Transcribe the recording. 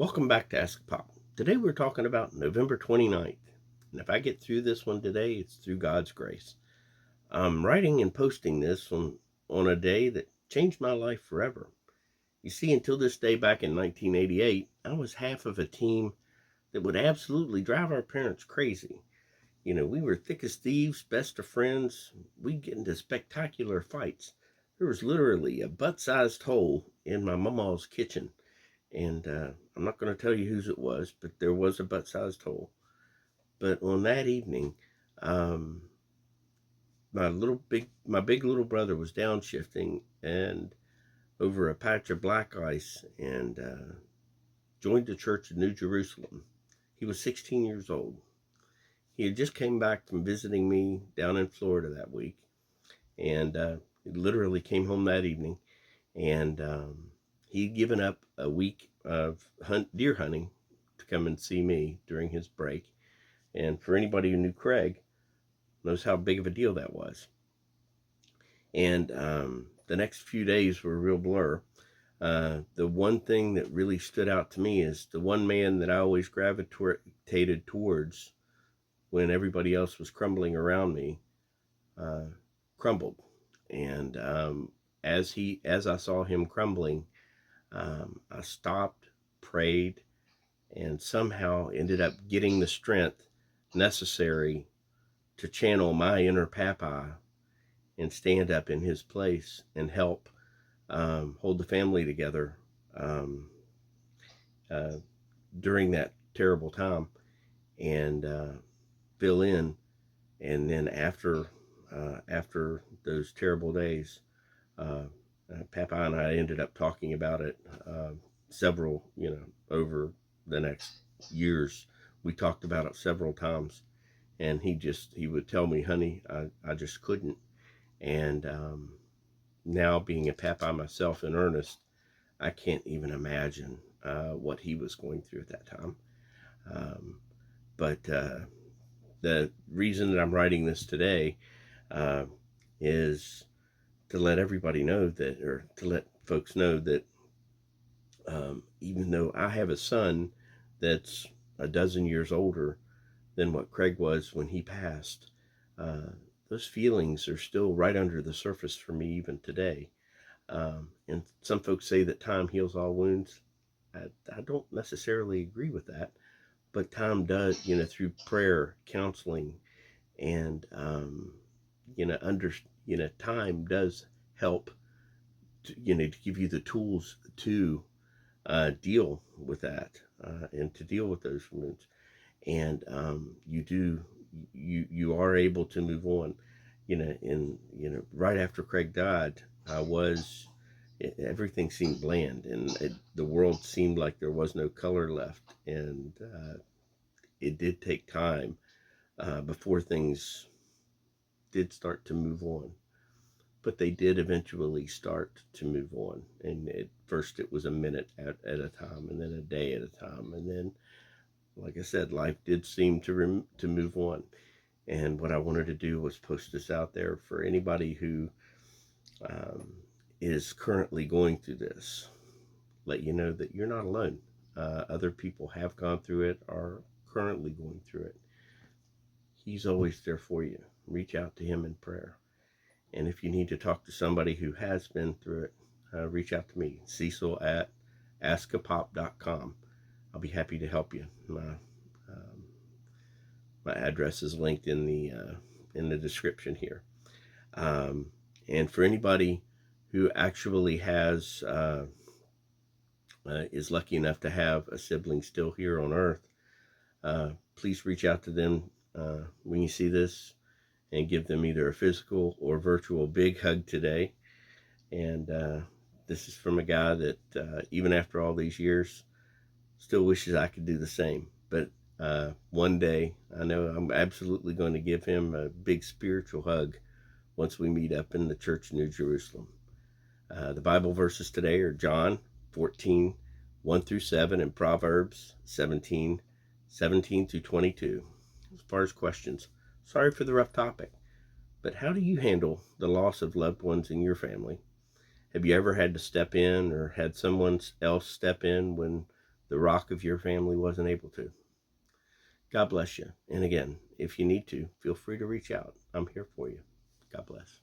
Welcome back to AskAPop. Today we're talking about November 29th. And if I get through this one today, it's through God's grace. I'm writing and posting this on a day that changed my life forever. You see, until this day back in 1988, I was half of a team that would absolutely drive our parents crazy. We were thick as thieves, best of friends. We'd get into spectacular fights. There was literally a butt-sized hole in my mama's kitchen. And I'm not going to tell you whose it was, but there was a butt-sized hole. But on that evening, um, my big little brother was downshifting and over a patch of black ice and joined the church in New Jerusalem. He was 16 years old. He had just came back from visiting me down in Florida that week, and he literally came home that evening, and he'd given up a week of deer hunting to come and see me during his break. And for anybody who knew Craig, knows how big of a deal that was. And the next few days were a real blur. The one thing that really stood out to me is the one man that I always gravitated towards when everybody else was crumbling around me crumbled. And as I saw him crumbling, I stopped, prayed, and somehow ended up getting the strength necessary to channel my inner papa and stand up in his place and help hold the family together during that terrible time and fill in. And then after those terrible days, Papa and I ended up talking about it several, over the next years. We talked about it several times, and he would tell me, honey, I just couldn't. And now being a papa myself in earnest, I can't even imagine what he was going through at that time. But the reason that I'm writing this today is to let everybody know that, or to let folks know that even though I have a son that's a dozen years older than what Craig was when he passed, those feelings are still right under the surface for me even today. And some folks say that time heals all wounds. I don't necessarily agree with that, but time does, through prayer, counseling, and time does help to, to give you the tools to deal with that and to deal with those wounds. And you are able to move on. Right after Craig died, everything seemed bland, and the world seemed like there was no color left. And it did take time before things did start to move on. But they did eventually start to move on. And at first it was a minute at a time, and then a day at a time. And then, like I said, life did seem to move on. And what I wanted to do was post this out there for anybody who is currently going through this. Let you know that you're not alone. Other people have gone through it, are currently going through it. He's always there for you. Reach out to him in prayer. And if you need to talk to somebody who has been through it, reach out to me, Cecil at AskAPop.com. I'll be happy to help you. My address is linked in the description here. And for anybody who actually has is lucky enough to have a sibling still here on Earth, please reach out to them when you see this, and give them either a physical or virtual big hug today. And this is from a guy that even after all these years still wishes I could do the same. But one day I know I'm absolutely going to give him a big spiritual hug once we meet up in the church in New Jerusalem. The Bible verses today are John 14, 1 through 7, and Proverbs 17, 17 through 22. As far as questions, sorry for the rough topic, but how do you handle the loss of loved ones in your family? Have you ever had to step in or had someone else step in when the rock of your family wasn't able to. God bless you. And again, if you need to, feel free to reach out. I'm here for you. God bless.